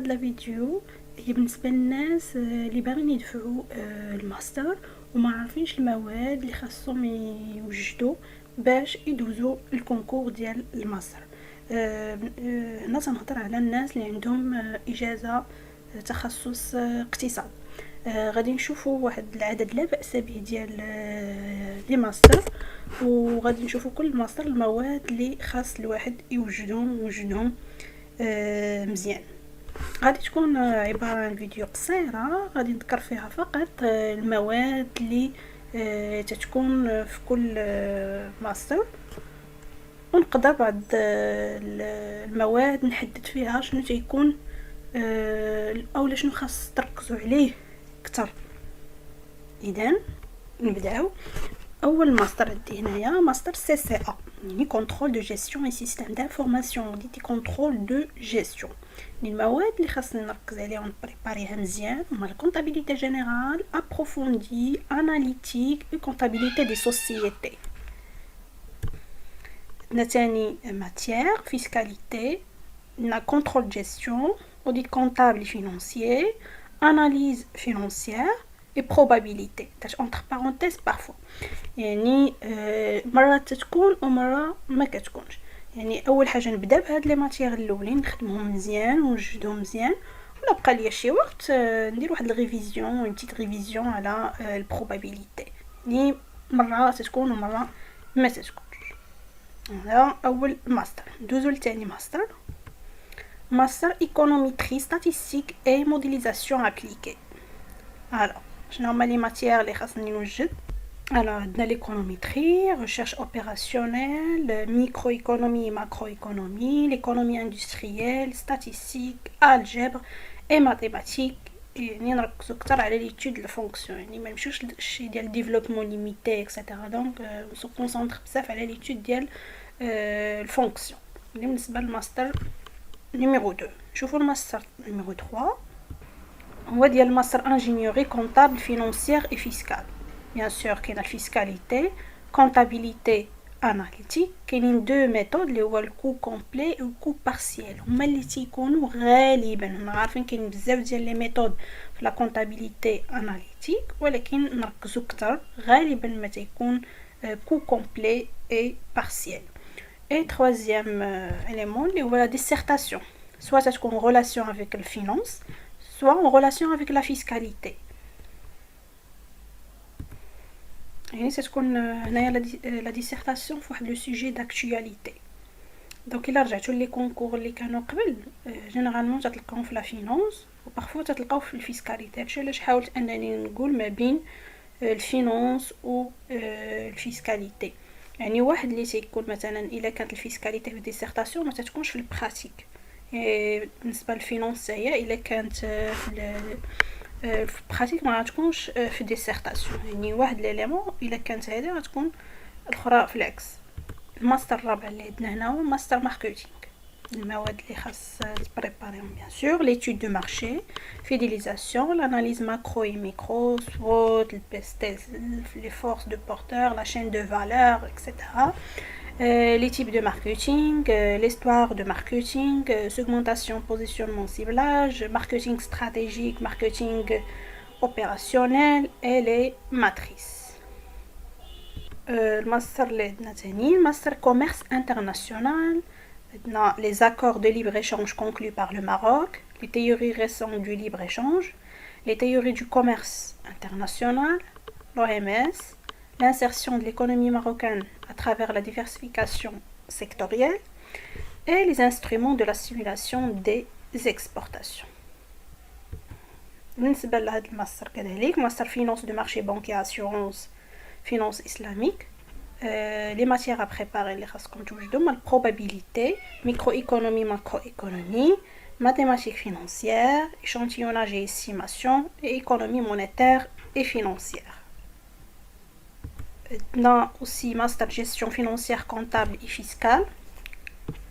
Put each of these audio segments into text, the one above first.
هاد لا فيديو هي بالنسبه للناس اللي باغيين يدفعوا الماستر وما عارفينش المواد اللي خاصهم يوجدوا باش يدوزوا الكونكور ديال الماستر. هنا تنهضر على الناس اللي عندهم اجازه تخصص اقتصاد. غادي نشوفوا واحد العدد لا باس به ديال لي ماستر، وغادي نشوفوا كل ماستر المواد اللي خاص الواحد يوجدهم مزيان. غادي تكون عباره عن فيديو قصيره غادي نذكر فيها فقط المواد اللي تتكون في كل ماستر، ونقدر بعض المواد نحدد فيها شنو تيكون اولا شنو خاص تركزوا عليه اكثر. اذا نبداو. اول ماستر عندي هنايا ماستر سي سي ا، يعني كونترول دو جيستيون اي سيستيم دانفورماسيون ديتي كونترول دو جيستيون. المواد اللي خاصني نركز عليها ونبريباريها مزيان هما الكونطابيليتي جينيرال، ابروفوندي، اناليتيك و كونطابيليتي دي سوسيتي. عندنا تاني ماتيير فيسكاليتي، عندنا كونترول جيستيون، اوديت كونطابل فينانسيي، اناليز فينانسيير et probabilité تاع entre parenthèses parfois، يعني مرات تكون ومره ما كتكونش. يعني اول حاجه نبدا بهاد لي ماتيير الاولين نخدمهم مزيان ونوجدهم مزيان، ولا بقى لي شي وقت ندير واحد الريفيزيون اون بتيت ريفيزيون على البروبابيليتي، يعني مره تكون ومره ما تكونش. هذا اول ماستر. ندوزو لثاني ماستر، ماستر ايكونوميتري ستاتستيك اي موديليزاسيون ابليكي. alors شنو هما لي ماتيير اللي خاصني نوجد؟ عندنا l'économétrie, recherche opérationnelle, microéconomie et macroéconomie, l'économie industrielle, statistique, algèbre et mathématiques. يعني نركزو اكثر على ليتود الفونكسيون، يعني ما نمشيوش للشي ديال ديفلوبمون ليميتي اكسيتيرا. دونك سو كونسونطر بزاف على ليتود ديال الفونكسيون. اللي بالنسبه للماستر نيميرو 2 شوفوا الماستر نيميرو 3 هو ديال ماستر انجينيوري كونطابل فينانسيير اي فيسكال. بيان سور كاين الفيسكاليتي، كونطابيليتي، اناليتيك. كاينين دو ميثود اللي هو الكو كومبلي و الكو بارسيال، هما اللي تيكونوا غالبا ما عارفين. كاين بزاف ديال لي ميثود في لا كونطابيليتي اناليتيك، ولكن نركزوا اكثر غالبا ما تيكون كو كومبلي اي بارسيال. اي troisième élément اللي هو لا ديسيرتاسيون، soit تكون relation avec le finance soit en relation avec la fiscalité. يعني تكون هنايا لا ديسيرتاسيون في واحد لو سوجي داكطواليتي. دونك الا رجعتوا لي كونكور اللي كانوا قبل جينيرالمون تلقاوهم في لا فينانس وبارفو تلقاو في الفيسكاليتي. هادشي علاش حاولت انني نقول ما بين الفينانس و الفيسكاليتي. يعني واحد اللي تيكون مثلا الا كانت الفيسكاليتي في ديسيرتاسيون ما تتكونش في البراتيك. بالنسبه للفينانس هي الا كانت في البراتيك ما غتكونش في ديسيرتاسيون. يعني واحد ليليمون الا كانت هذه غتكون الاخرى في العكس. الماستر الرابع اللي عندنا هنا هو ماستر ماركتينغ. المواد اللي خاص تبريباريهم بيان سور ليتود دو مارشي، فيديليزاسيون، l'analyse macro et micro, SWOT, les forces de porteur, la chaîne de valeur, etc. Les types de marketing, l'histoire de marketing, segmentation, positionnement, ciblage, marketing stratégique, marketing opérationnel et les matrices. الماستر اللي عندنا تاني ماستر commerce international. عندنا les accords de libre-échange conclus par le Maroc, les théories récentes du libre-échange, les théories du commerce international, l'OMS, l'insertion de l'économie marocaine à travers la diversification sectorielle et les instruments de la stimulation des exportations. بالنسبة لهذا الماستر كذلك ماستر finance de marché bancaire assurance finance islamique. Les matières à préparer les خاصكم توجدوا la probabilité, microéconomie, macroéconomie, mathématiques financières, échantillonnage et estimation et économie monétaire et financière. On a aussi master gestion financière, comptable et fiscale.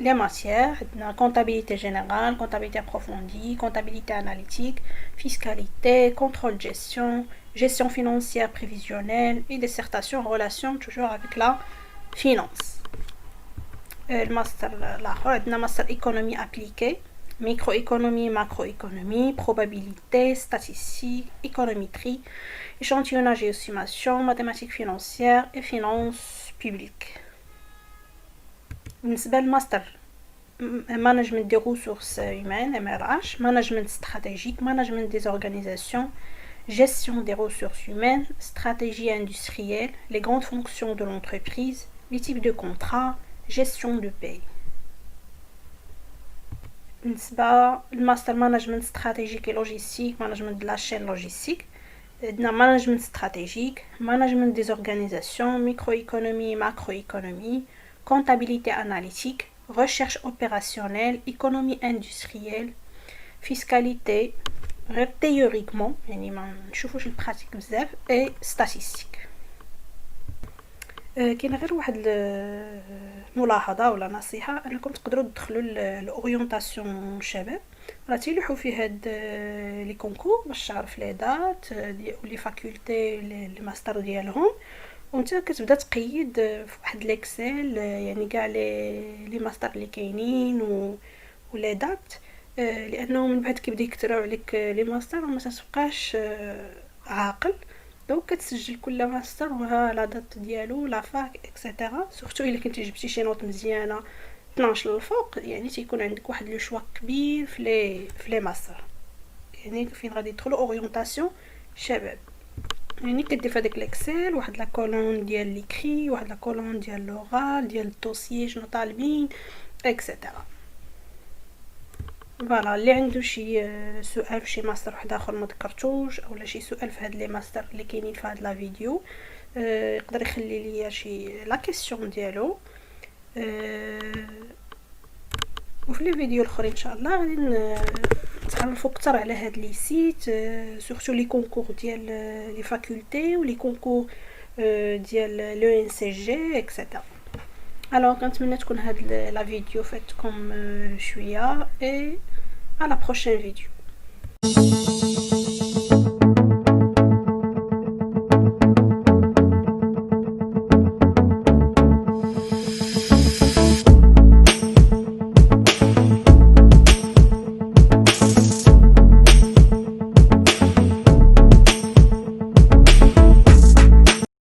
Les matières, la comptabilité générale, comptabilité approfondie, comptabilité analytique, fiscalité, contrôle de gestion, gestion financière prévisionnelle et dissertation en relation toujours avec la finance. Le master, la master économie appliquée, microéconomie, macroéconomie, probabilité, statistique, économétrie, échantillonnage et estimation, mathématiques financières et finances publiques. بالنسبة للماستر management des ressources humaines MRH, management stratégique, management des organisations, gestion des ressources humaines, stratégie industrielle, les grandes fonctions de l'entreprise, les types de contrats, gestion de paie. الماستر مانجمنت استراتيجيك لوجيستيك مانجمنت de la chaîne logistique management stratégique management des organisations microéconomie macroéconomie comptabilité analytique recherche opérationnelle économie industrielle fiscalité غير théoriquement يعني ما نشوفوش البراتيك بزاف et statistique. كاين غير واحد الملاحظه ولا نصيحه انكم تقدروا تدخلوا الاورينتاسيون الشباب راه تيلوحوا في هاد لي كونكور باش تعرف لي دات لي فاكولتي لي ماستر ديالهم وانت كتبدا تقيد في واحد ليكسل يعني كاع لي ماستر اللي كاينين ولي دات لانه من بعد كيبدا يكثروا عليك لي ماستر وما تبقاش عاقل دونك كتسجل كل ماستر وها لا دات ديالو لا فاك اكسيتيرا سورتو الا كنتي جبتي شي نوت مزيانه 12 للفوق يعني تيكون عندك واحد لو شوا كبير في لي ماستر يعني فين غادي يدخلوا اورينتاسيون شباب يعني كدير في هذاك الاكسل واحد لا كولون ديال ليكري واحد لا كولون ديال لوغال ديال الدوسيي شنو طالبين اكسيتيرا. فوالا اللي عنده شي سؤال في شي ماستر واحد اخر ما ذكرتوش اولا شي سؤال في هاد لي ماستر اللي كاينين في هاد لا فيديو يقدر يخلي لي شي لا كيسيون ديالو وفي لي فيديو الاخرين ان شاء الله غادي نتعرفوا اكثر على هاد لي سيت سورتو لي كونكور ديال لي فاكولتي ولي كونكور ديال لو ان سي جي اكسيتيرا. Alors كنتمنى تكون هاد لا فيديو فاتكم شويه et à la prochaine vidéo.